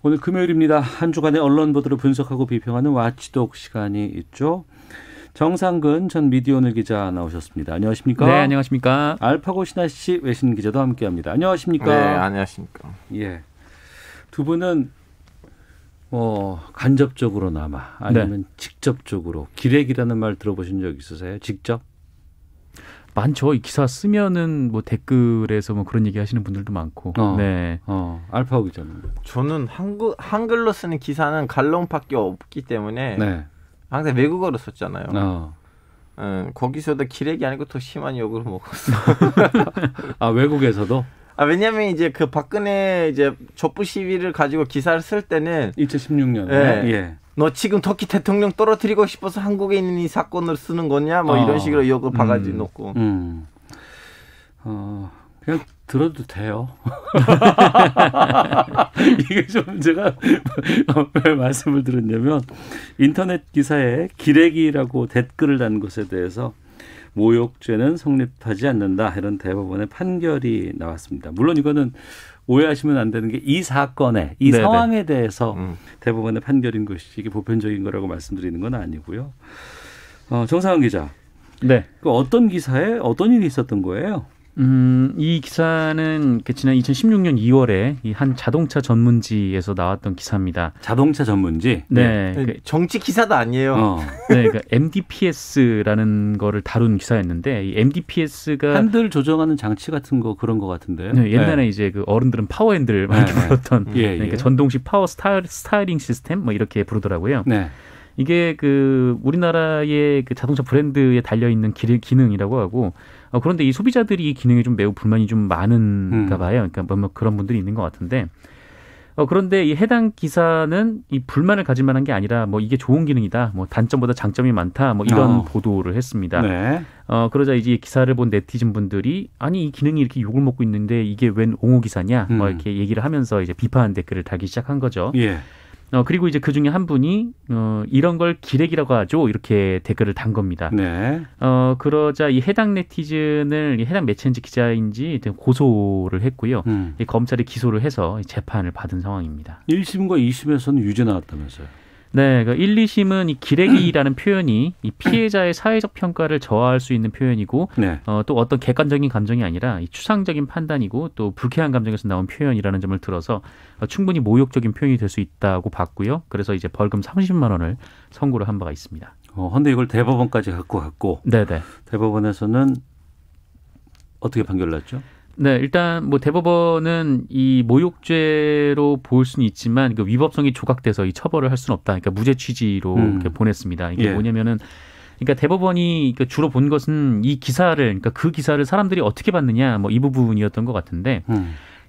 오늘 금요일입니다. 한 주간의 언론 보도를 분석하고 비평하는 와치독 시간이 있죠. 정상근 전 미디어오늘 기자 나오셨습니다. 안녕하십니까? 네, 안녕하십니까? 알파고 신하 씨 외신 기자도 함께합니다. 안녕하십니까? 네, 안녕하십니까? 예, 두 분은 간접적으로나마 아니면 직접적으로 기레기라는 말 들어보신 적 있으세요? 직접? 많죠. 이 기사 쓰면은 뭐 댓글에서 뭐 그런 얘기 하시는 분들도 많고. 네. 알파고 기자는? 저는 한글로 쓰는 기사는 갈롱밖에 없기 때문에 항상 외국어로 썼잖아요. 거기서도 기레기 아니고 더 심한 욕을 먹었어. 아, 외국에서도? 왜냐면 이제 그 박근혜 이제 촛불 시위를 가지고 기사를 쓸 때는 2016년에 예. 너 지금 터키 대통령 떨어뜨리고 싶어서 한국에 있는 이 사건을 쓰는 거냐? 뭐 이런 식으로 욕을 바가지 놓고. 그냥 들어도 돼요. 이게 좀 제가 왜 말씀을 드렸냐면 인터넷 기사에 기레기라고 댓글을 단 것에 대해서 모욕죄는 성립하지 않는다. 이런 대법원의 판결이 나왔습니다. 물론 이거는 오해하시면 안 되는 게 이 사건에 이 상황에 대해서 대법원의 판결인 것이지 이게 보편적인 거라고 말씀드리는 건 아니고요. 정상근 기자. 네. 그 어떤 기사에 어떤 일이 있었던 거예요? 이 기사는 지난 2016년 2월에 이 한 자동차 전문지에서 나왔던 기사입니다. 자동차 전문지? 네. 정치 기사도 아니에요. 네, 그러니까 MDPS라는 거를 다룬 기사였는데 이 MDPS가 핸들 조정하는 장치 같은 거 그런 거 같은데요. 네, 옛날에 이제 그 어른들은 파워 핸들 많이 불렀던 그러니까 전동식 파워 스타일링 시스템 뭐 이렇게 부르더라고요. 네. 이게 그 우리나라의 그 자동차 브랜드에 달려 있는 기능이라고 하고 그런데 이 소비자들이 이 기능에 좀 매우 불만이 좀 많은가 봐요. 그러니까 뭐 그런 분들이 있는 것 같은데 그런데 이 해당 기사는 이 불만을 가질 만한 게 아니라 뭐 이게 좋은 기능이다, 뭐 단점보다 장점이 많다, 뭐 이런 보도를 했습니다. 네. 그러자 이제 기사를 본 네티즌 분들이 아니 이 기능이 이렇게 욕을 먹고 있는데 이게 웬 옹호 기사냐, 뭐 이렇게 얘기를 하면서 이제 비판 댓글을 달기 시작한 거죠. 예. 그리고 이제 그 중에 한 분이 이런 걸 기레기라고 하죠. 이렇게 댓글을 단 겁니다. 네. 그러자 이 해당 네티즌을 해당 매체인지 기자인지 고소를 했고요. 검찰이 기소를 해서 재판을 받은 상황입니다. 1심과 2심에서는 유죄 나왔다면서요? 네, 그러니까 1, 2심은 이 기레기라는 표현이 이 피해자의 사회적 평가를 저하할 수 있는 표현이고 또 어떤 객관적인 감정이 아니라 이 추상적인 판단이고 또 불쾌한 감정에서 나온 표현이라는 점을 들어서 충분히 모욕적인 표현이 될 수 있다고 봤고요. 그래서 이제 벌금 30만 원을 선고를 한 바가 있습니다. 그런데 이걸 대법원까지 갖고 갔고 대법원에서는 어떻게 판결을 났죠? 네, 일단 뭐 대법원은 이 모욕죄로 볼 수는 있지만 그 위법성이 조각돼서 이 처벌을 할 수는 없다. 그러니까 무죄 취지로 이렇게 보냈습니다. 이게 뭐냐면은 그러니까 대법원이 주로 본 것은 이 기사를 그러니까 그 기사를 사람들이 어떻게 봤느냐 뭐 이 부분이었던 것 같은데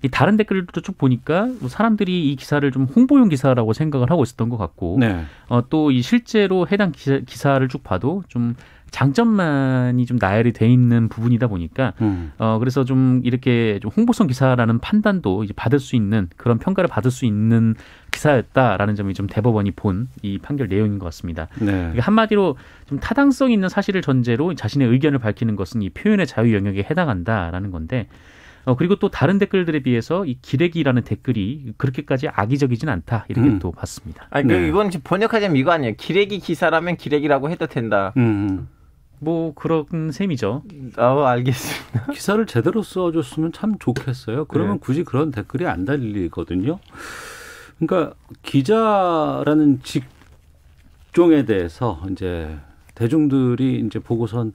이 다른 댓글도 쭉 보니까 사람들이 이 기사를 좀 홍보용 기사라고 생각을 하고 있었던 것 같고 또 이 실제로 해당 기사를 쭉 봐도 좀 장점만이 좀 나열이 돼 있는 부분이다 보니까 그래서 좀 이렇게 좀 홍보성 기사라는 판단도 이제 받을 수 있는 그런 평가를 받을 수 있는 기사였다라는 점이 좀 대법원이 본 이 판결 내용인 것 같습니다. 그러니까 한마디로 좀 타당성 있는 사실을 전제로 자신의 의견을 밝히는 것은 이 표현의 자유 영역에 해당한다라는 건데 그리고 또 다른 댓글들에 비해서 이 기레기라는 댓글이 그렇게까지 악의적이진 않다 이렇게 또 봤습니다. 아니, 이건 번역하자면 이거 아니에요. 기레기 기사라면 기레기라고 해도 된다. 뭐 그런 셈이죠. 알겠습니다. 기사를 제대로 써줬으면 참 좋겠어요. 그러면 굳이 그런 댓글이 안 달리거든요. 그러니까 기자라는 직종에 대해서 이제 대중들이 이제 보고선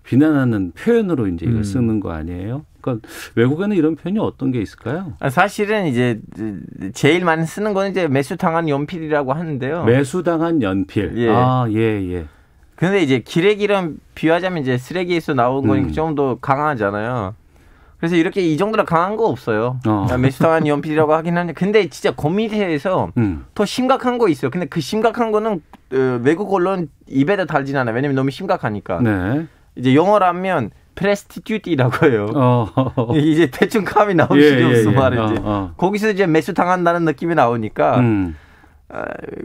비난하는 표현으로 이제 이걸 쓰는 거 아니에요? 그러니까 외국에는 이런 표현이 어떤 게 있을까요? 사실은 이제 제일 많이 쓰는 거는 이제 매수당한 연필이라고 하는데요. 매수당한 연필. 예. 근데 이제 기레기랑 비유하자면 이제 쓰레기에서 나온 거니까 좀 더 강하잖아요. 그래서 이렇게 이 정도로 강한 거 없어요. 매수당한 연필이라고 하긴 하는데 근데 진짜 거미대에서 더 심각한 거 있어요. 근데 그 심각한 거는 외국 언론 입에다 달진 않아요. 왜냐면 너무 심각하니까. 네. 이제 영어라면 프레스티튜티라고 해요. 이제 대충 감이 나올 수도 없어 말이지. 거기서 이제 매수 당한다는 느낌이 나오니까.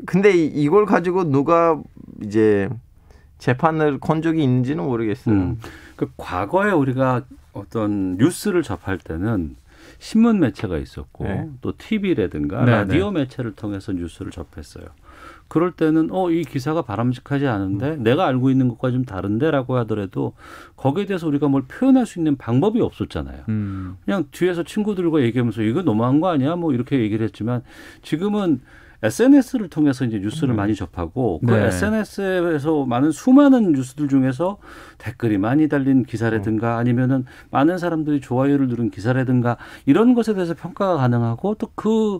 근데 이걸 가지고 누가 이제 재판을 건 적이 있는지는 모르겠어요. 그 과거에 우리가 어떤 뉴스를 접할 때는 신문 매체가 있었고 네. 또 TV라든가 네, 라디오 매체를 통해서 뉴스를 접했어요. 그럴 때는 이 기사가 바람직하지 않은데 내가 알고 있는 것과 좀 다른데라고 하더라도 거기에 대해서 우리가 뭘 표현할 수 있는 방법이 없었잖아요. 그냥 뒤에서 친구들과 얘기하면서 이거 너무한 거 아니야? 뭐 이렇게 얘기를 했지만 지금은 SNS를 통해서 이제 뉴스를 많이 접하고 그 네. SNS에서 많은 수많은 뉴스들 중에서 댓글이 많이 달린 기사라든가 아니면은 많은 사람들이 좋아요를 누른 기사라든가 이런 것에 대해서 평가가 가능하고 또 그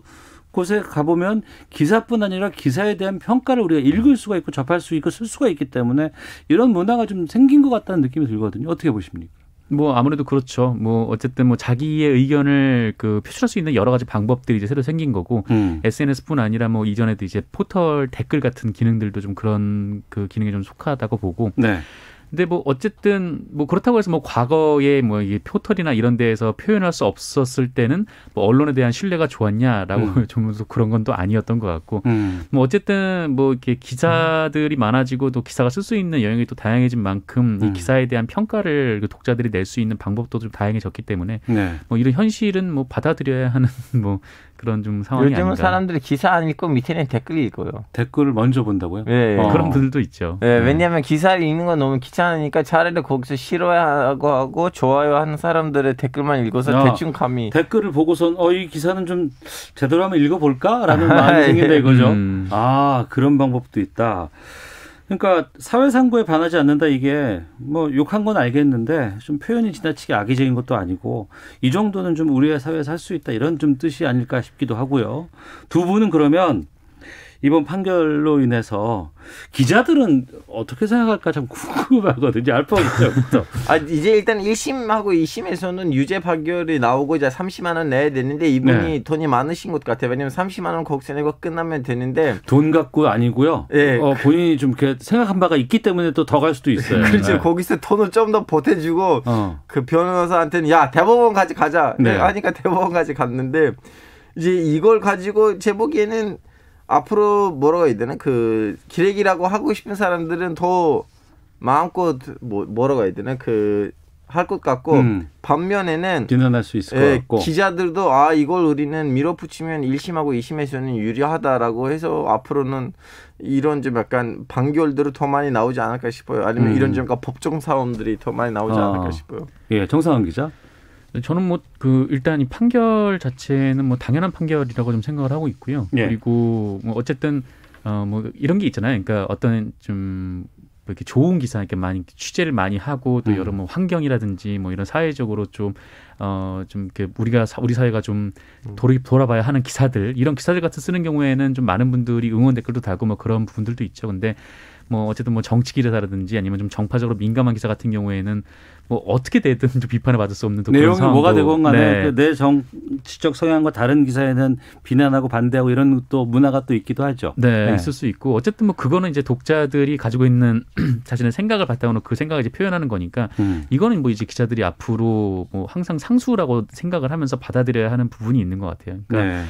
곳에 가보면 기사뿐 아니라 기사에 대한 평가를 우리가 읽을 수가 있고 접할 수 있고 쓸 수가 있기 때문에 이런 문화가 좀 생긴 것 같다는 느낌이 들거든요. 어떻게 보십니까? 뭐 아무래도 그렇죠. 뭐 어쨌든 뭐 자기의 의견을 그 표출할 수 있는 여러 가지 방법들이 이제 새로 생긴 거고 SNS뿐 아니라 뭐 이전에도 이제 포털 댓글 같은 기능들도 좀 그런 그 기능에 좀 속하다고 보고. 네. 근데 뭐 어쨌든 뭐 그렇다고 해서 뭐 과거에 뭐 이 포털이나 이런 데에서 표현할 수 없었을 때는 뭐 언론에 대한 신뢰가 좋았냐라고 좀 그런 건 또 아니었던 것 같고 뭐 어쨌든 뭐 이렇게 기사들이 많아지고 또 기사가 쓸 수 있는 영역이 또 다양해진 만큼 이 기사에 대한 평가를 그 독자들이 낼 수 있는 방법도 좀 다양해졌기 때문에 네. 뭐 이런 현실은 뭐 받아들여야 하는 뭐 그런 좀 상황이 요즘은 아닌가. 사람들이 기사 안 읽고 밑에는 댓글 읽어요. 댓글을 먼저 본다고요? 네. 그런 분들도 있죠. 네, 왜냐하면 기사를 읽는 건 너무 귀찮으니까 차라리 거기서 싫어하고 하고 좋아요 하는 사람들의 댓글만 읽어서 대충 감히. 댓글을 보고선 이 기사는 좀 제대로 한번 읽어볼까라는 마음이 생긴다 이거죠. 그런 방법도 있다. 그러니까 사회상부에 반하지 않는다 이게 뭐 욕한 건 알겠는데 좀 표현이 지나치게 악의적인 것도 아니고 이 정도는 좀 우리의 사회에서 할 수 있다 이런 좀 뜻이 아닐까 싶기도 하고요. 두 분은 그러면 이번 판결로 인해서 기자들은 어떻게 생각할까 참 궁금하거든요. 알파 기자부터. 이제 일단 1심하고 2심에서는 유죄 판결이 나오고 이제 30만 원 내야 되는데 이분이 돈이 많으신 것 같아요. 왜냐하면 30만 원 거기서 내고 끝나면 되는데. 돈 갖고 아니고요. 네. 본인이 좀 이렇게 생각한 바가 있기 때문에 또 더 갈 수도 있어요. 그렇죠. 네. 거기서 돈을 좀 더 보태주고 그 변호사한테는 야 대법원까지 가자. 네. 하니까 대법원까지 갔는데 이제 이걸 가지고 제 보기에는 앞으로 뭐라고 해야 되나 그 기레기라고 하고 싶은 사람들은 더 마음껏 뭐라고 해야 되나 그 할 것 같고 반면에는 비난할 수 있을 것 같고 기자들도 이걸 우리는 밀어붙이면 1심하고 2심에서는 유리하다라고 해서 앞으로는 이런 좀 약간 판결들이 더 많이 나오지 않을까 싶어요. 아니면 이런 좀 법정 사원들이 더 많이 나오지 않을까 싶어요. 예, 정상환 기자. 저는 뭐 그 일단 이 판결 자체는 뭐 당연한 판결이라고 좀 생각을 하고 있고요. 예. 그리고 뭐 어쨌든 뭐 이런 게 있잖아요. 그러니까 어떤 좀 이렇게 좋은 기사 이렇게 많이 취재를 많이 하고 또 여러 뭐 환경이라든지 뭐 이런 사회적으로 좀 이렇게 우리 사회가 좀 돌아봐야 하는 기사들 이런 기사들 같은 쓰는 경우에는 좀 많은 분들이 응원 댓글도 달고 뭐 그런 부분들도 있죠. 근데 뭐 어쨌든 뭐 정치 기사라든지 아니면 좀 정파적으로 민감한 기사 같은 경우에는 뭐 어떻게 되든 좀 비판을 받을 수 없는 또 내용이 그런 뭐가 되건 간에 네. 내 정치적 성향과 다른 기사에는 비난하고 반대하고 이런 또 문화가 또 있기도 하죠. 네, 있을 수 있고 어쨌든 뭐 그거는 이제 독자들이 가지고 있는 자신의 생각을 바탕으로 그 생각을 이제 표현하는 거니까 이거는 뭐 이제 기자들이 앞으로 뭐 항상 상수라고 생각을 하면서 받아들여야 하는 부분이 있는 것 같아요. 그러니까 네.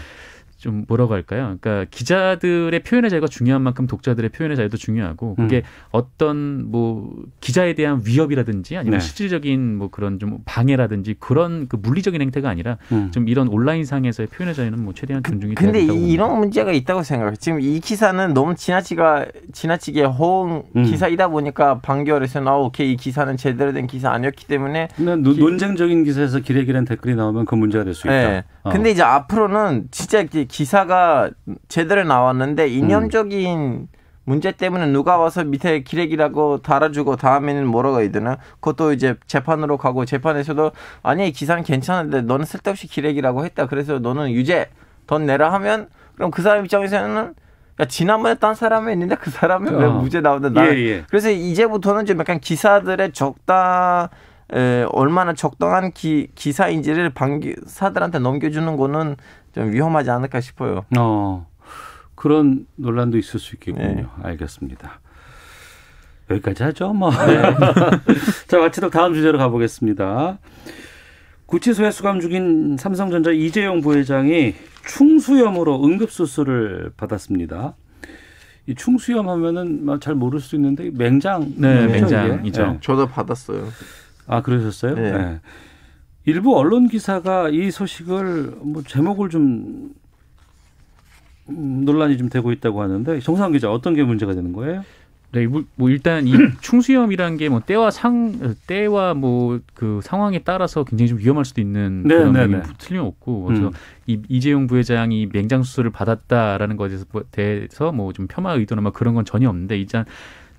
좀 뭐라고 할까요? 그러니까 기자들의 표현의 자유가 중요한 만큼 독자들의 표현의 자유도 중요하고 그게 어떤 뭐 기자에 대한 위협이라든지 아니면 실질적인 뭐 그런 좀 방해라든지 그런 그 물리적인 행태가 아니라 좀 이런 온라인상에서의 표현의 자유는 뭐 최대한 존중이 돼야 된다고 근데 이런 문제가 있다고 생각해요. 지금 이 기사는 너무 지나치게 호응 기사이다 보니까 판결에서는 오케이 이 기사는 제대로 된 기사 아니었기 때문에 논쟁적인 기사에서 기레기란 댓글이 나오면 그 문제가 될 수 있다. 네. 근데 이제 앞으로는 진짜 기사가 제대로 나왔는데 이념적인 문제 때문에 누가 와서 밑에 기레기라고 달아주고 다음에는 뭐라고 해야 되나? 그것도 이제 재판으로 가고 재판에서도 아니 기사는 괜찮은데 너는 쓸데없이 기레기라고 했다. 그래서 너는 유죄 돈 내라 하면 그럼 그 사람 입장에서는 야, 지난번에 딴 사람이 있는데 그 사람이 왜 무죄 나오는데 그래서 이제부터는 좀 약간 기사들의 얼마나 적당한 기사인지를 판사들한테 넘겨주는 거는 좀 위험하지 않을까 싶어요. 그런 논란도 있을 수 있겠군요. 네. 알겠습니다. 여기까지 하죠. 뭐. 네. 자, 마치도록 다음 주제로 가보겠습니다. 구치소에 수감 중인 삼성전자 이재용 부회장이 충수염으로 응급수술을 받았습니다. 이 충수염 하면은 잘 모를 수 있는데 맹장. 네, 맹장이죠. 네. 저도 받았어요. 그러셨어요? 네. 네. 일부 언론 기사가 이 소식을 뭐 제목을 좀 논란이 좀 되고 있다고 하는데 정상훈 기자 어떤 게 문제가 되는 거예요? 네, 뭐 일단 이 충수염이라는 게 뭐 때와 뭐 그 상황에 따라서 굉장히 좀 위험할 수도 있는 그런 면이 틀림없고 그래서 이재용 부회장이 맹장 수술을 받았다라는 것에 대해서 뭐 좀 폄하 의도나 뭐 그런 건 전혀 없는데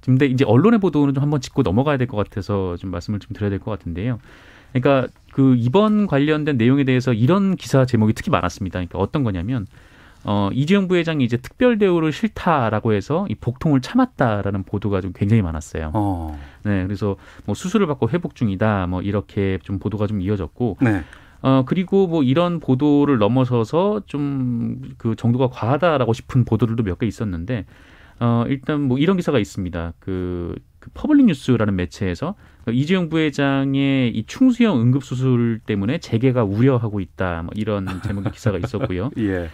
근데 이제 언론의 보도는 좀 한번 짚고 넘어가야 될 것 같아서 좀 말씀을 좀 드려야 될 것 같은데요. 그러니까 그 이번 관련된 내용에 대해서 이런 기사 제목이 특히 많았습니다. 그러니까 어떤 거냐면 이재용 부회장이 이제 특별 대우를 싫다라고 해서 이 복통을 참았다라는 보도가 좀 굉장히 많았어요. 네, 그래서 뭐 수술을 받고 회복 중이다, 뭐 이렇게 좀 보도가 좀 이어졌고, 네. 그리고 뭐 이런 보도를 넘어서서 좀 그 정도가 과하다라고 싶은 보도들도 몇 개 있었는데, 일단 뭐 이런 기사가 있습니다. 그 퍼블릭 뉴스라는 매체에서 이재용 부회장의 이 충수염 응급수술 때문에 재계가 우려하고 있다, 뭐 이런 제목의 기사가 있었고요. 예.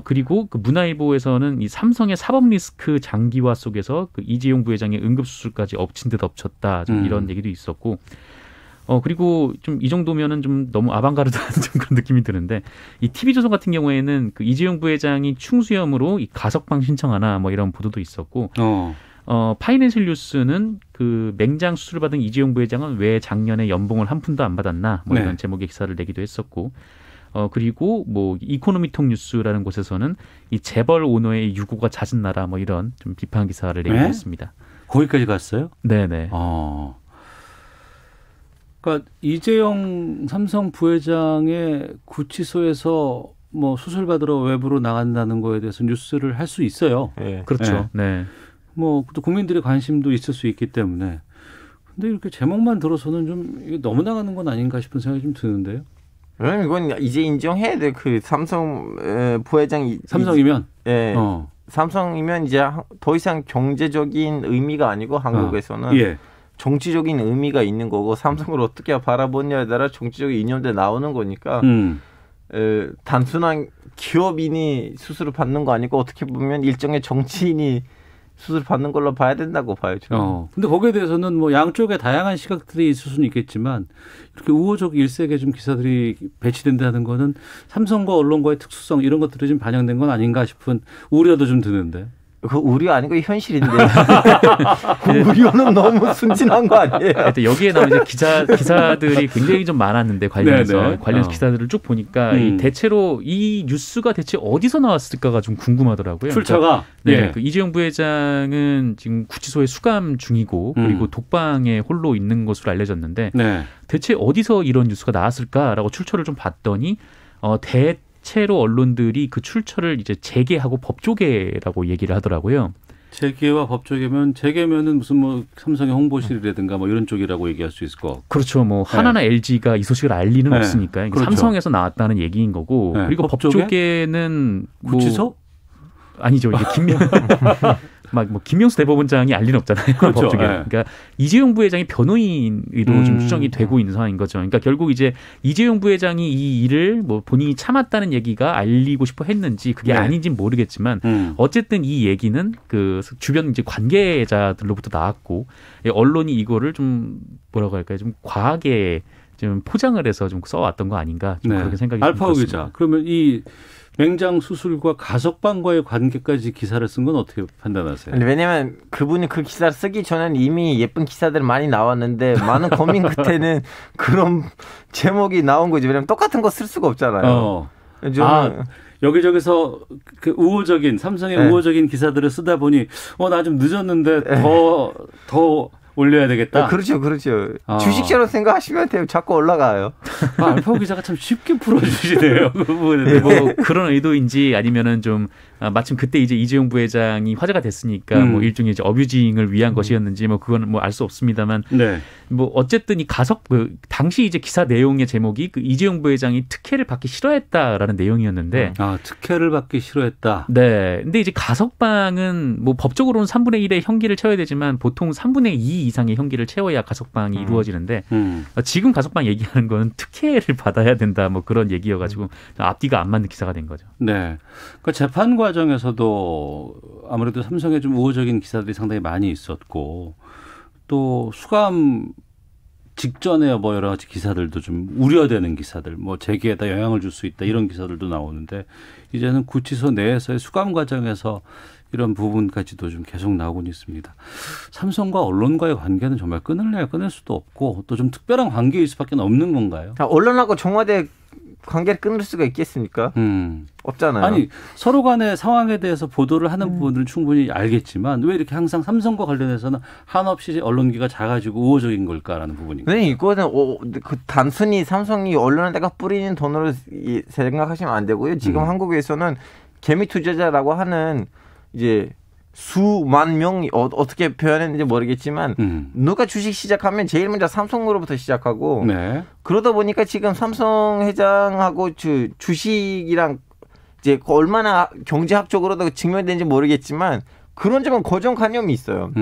그리고 그 문화일보에서는 이 삼성의 사법 리스크 장기화 속에서 그 이재용 부회장의 응급수술까지 엎친 듯 엎쳤다. 좀 이런 얘기도 있었고. 그리고 좀 이 정도면은 좀 너무 아방가르드한 좀 그런 느낌이 드는데 이 TV조선 같은 경우에는 그 이재용 부회장이 충수염으로 이 가석방 신청하나 뭐 이런 보도도 있었고. 파이낸셜 뉴스는 그 맹장 수술을 받은 이재용 부회장은 왜 작년에 연봉을 한 푼도 안 받았나 뭐 이런 제목의 기사를 내기도 했었고. 그리고 뭐 이코노미톡 뉴스라는 곳에서는 이 재벌 오너의 유고가 잦은 나라 뭐 이런 좀 비판 기사를 내기도 했습니다. 거기까지 갔어요? 네네. 그러니까 이재용 삼성 부회장의 구치소에서 뭐 수술 받으러 외부로 나간다는 거에 대해서 뉴스를 할 수 있어요. 네. 그렇죠. 네. 뭐 또 국민들의 관심도 있을 수 있기 때문에. 근데 이렇게 제목만 들어서는 좀 이게 너무 나가는 건 아닌가 싶은 생각이 좀 드는데요. 이건 이제 인정해야 돼. 그 삼성 부회장이 삼성이면 예. 삼성이면 이제 더 이상 경제적인 의미가 아니고 한국에서는 예. 정치적인 의미가 있는 거고 삼성을 어떻게 바라보냐에 따라 정치적인 이념도 나오는 거니까 단순한 기업인이 수술을 받는 거 아니고 어떻게 보면 일정의 정치인이 수술 받는 걸로 봐야 된다고 봐야죠. 근데 거기에 대해서는 뭐 양쪽에 다양한 시각들이 있을 수는 있겠지만 이렇게 우호적 일색의 좀 기사들이 배치된다는 거는 삼성과 언론과의 특수성 이런 것들이 좀 반영된 건 아닌가 싶은 우려도 좀 드는데. 그 우려 아니고 현실인데. 우려는 너무 순진한 거 아니에요? 여기에 나온 이제 기사들이 굉장히 좀 많았는데 관련해서 기사들을 쭉 보니까 대체로 이 뉴스가 대체 어디서 나왔을까가 좀 궁금하더라고요. 출처가. 그러니까, 네. 그 이재용 부회장은 지금 구치소에 수감 중이고 그리고 독방에 홀로 있는 것으로 알려졌는데 대체 어디서 이런 뉴스가 나왔을까라고 출처를 좀 봤더니 대체로 언론들이 그 출처를 이제 재계하고 법조계라고 얘기를 하더라고요. 재계와 법조계면 재계면은 무슨 뭐 삼성의 홍보실이라든가 뭐 이런 쪽이라고 얘기할 수 있을 것 같고. 그렇죠. 뭐 하나나 LG가 이 소식을 알 리는 없으니까 그렇죠. 삼성에서 나왔다는 얘기인 거고. 그리고 법조계는 구치소? 아니죠. 이게 막 뭐 김명수 대법원장이 알 리는 없잖아요. 그렇죠. 법조계. 그러니까 이재용 부회장이 변호인으로 좀 추정이 되고 있는 상황인 거죠. 그러니까 결국 이제 이재용 부회장이 이 일을 뭐 본인이 참았다는 얘기가 알리고 싶어 했는지 그게 아닌지는 모르겠지만 어쨌든 이 얘기는 그 주변 이제 관계자들로부터 나왔고 언론이 이거를 좀 뭐라고 할까요? 좀 과하게 좀 포장을 해서 좀 써왔던 거 아닌가 좀 그렇게 생각이 듭니다. 알파고 기자. 그러면 이 맹장 수술과 가석방과의 관계까지 기사를 쓴 건 어떻게 판단하세요? 왜냐하면 그분이 그 기사를 쓰기 전에는 이미 예쁜 기사들 많이 나왔는데 많은 고민 끝에는 그런 제목이 나온 거지. 왜냐하면 똑같은 거 쓸 수가 없잖아요. 여기저기서 그 우호적인 삼성의 우호적인 기사들을 쓰다 보니 나 좀 늦었는데 더 올려야 되겠다. 그렇죠. 주식처럼 생각하시면 돼요. 자꾸 올라가요. 알파고 기자가 참 쉽게 풀어주시네요. 그 부분에. 뭐 그런 의도인지 아니면은 좀 마침 그때 이제 이재용 부회장이 화제가 됐으니까 뭐 일종의 이제 어뷰징을 위한 것이었는지 뭐 그건 뭐 알 수 없습니다만 뭐 어쨌든 이 당시 이제 기사 내용의 제목이 그 이재용 부회장이 특혜를 받기 싫어했다라는 내용이었는데 특혜를 받기 싫어했다. 네. 근데 이제 가석방은 뭐 법적으로는 3분의 1의 형기를 채워야 되지만 보통 3분의 2 이상의 형기를 채워야 가석방이 이루어지는데 지금 가석방 얘기하는 건 특혜를 받아야 된다 뭐 그런 얘기여가지고 앞뒤가 안 맞는 기사가 된 거죠. 네. 그 재판 과정에서도 아무래도 삼성의 좀 우호적인 기사들이 상당히 많이 있었고 또 수감 직전에 뭐 여러 가지 기사들도 좀 우려되는 기사들, 뭐 재계에다 영향을 줄 수 있다 이런 기사들도 나오는데 이제는 구치소 내에서의 수감 과정에서 이런 부분까지도 좀 계속 나오고 있습니다. 삼성과 언론과의 관계는 정말 끊을래야 끊을 수도 없고 또 좀 특별한 관계일 수밖에 없는 건가요? 언론하고 청와대 관계를 끊을 수가 있겠습니까? 없잖아요. 아니 서로 간의 상황에 대해서 보도를 하는 부분들은 충분히 알겠지만 왜 이렇게 항상 삼성과 관련해서는 한없이 언론기가 작아지고 우호적인 걸까라는 부분이. 네, 이거는 단순히 삼성이 언론에다가 뿌리는 돈으로 생각하시면 안 되고요. 지금 한국에서는 개미 투자자라고 하는 이제 수만 명이 어떻게 표현했는지 모르겠지만 누가 주식 시작하면 제일 먼저 삼성으로부터 시작하고 네. 그러다 보니까 지금 삼성 회장하고 주식이랑 이제 얼마나 경제학적으로도 증명되는지 모르겠지만 그런 점은 고정관념이 있어요.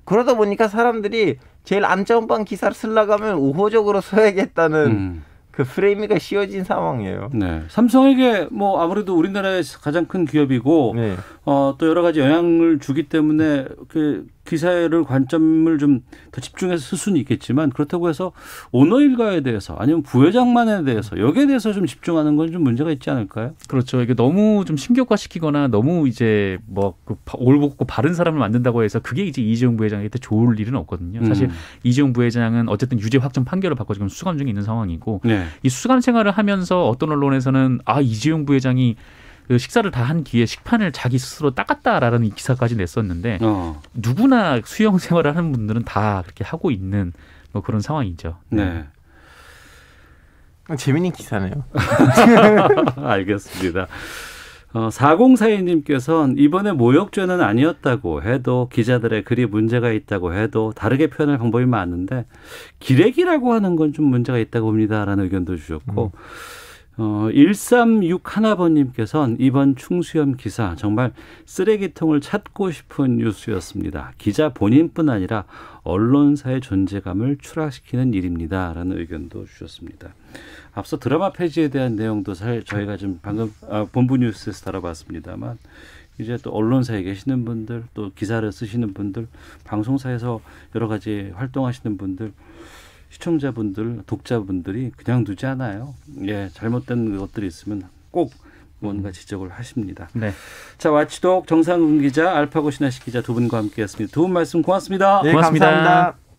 그러다 보니까 사람들이 제일 안전빵 기사를 쓰려고 하면 우호적으로 써야겠다는 그 프레임이 씌워진 상황이에요. 네. 삼성에게 뭐 아무래도 우리나라에서 가장 큰 기업이고 네. 또 여러 가지 영향을 주기 때문에 그 기사를 관점을 좀 더 집중해서 쓸 수는 있겠지만 그렇다고 해서 오너 일가에 대해서 아니면 부회장만에 대해서 여기에 대해서 좀 집중하는 건 좀 문제가 있지 않을까요? 그렇죠. 이게 너무 좀 신격화시키거나 너무 이제 뭐 올곧고 바른 사람을 만든다고 해서 그게 이제 이재용 부회장한테 좋을 일은 없거든요. 사실 이재용 부회장은 어쨌든 유죄 확정 판결을 받고 지금 수감 중에 있는 상황이고 네. 이 수감 생활을 하면서 어떤 언론에서는 이재용 부회장이 그 식사를 다 한 뒤에 식판을 자기 스스로 닦았다라는 이 기사까지 냈었는데 누구나 수영 생활을 하는 분들은 다 그렇게 하고 있는 뭐 그런 상황이죠. 네. 재밌는 기사네요. 알겠습니다. 4042님께서는 이번에 모욕죄는 아니었다고 해도 기자들의 글이 문제가 있다고 해도 다르게 표현할 방법이 많은데 기레기라고 하는 건 좀 문제가 있다고 봅니다라는 의견도 주셨고 1361번님께서는 이번 충수염 기사 정말 쓰레기통을 찾고 싶은 뉴스였습니다. 기자 본인뿐 아니라 언론사의 존재감을 추락시키는 일입니다라는 의견도 주셨습니다. 앞서 드라마 폐지에 대한 내용도 저희가 좀 방금 본부 뉴스에서 다뤄봤습니다만 이제 또 언론사에 계시는 분들 또 기사를 쓰시는 분들 방송사에서 여러 가지 활동하시는 분들 시청자분들, 독자분들이 그냥 두지 않아요. 예, 잘못된 것들이 있으면 꼭 뭔가 지적을 하십니다. 네. 자, 와치독 정상근 기자, 알파고 신하식 기자 두 분과 함께했습니다. 두 분 말씀 고맙습니다. 네, 고맙습니다. 감사합니다.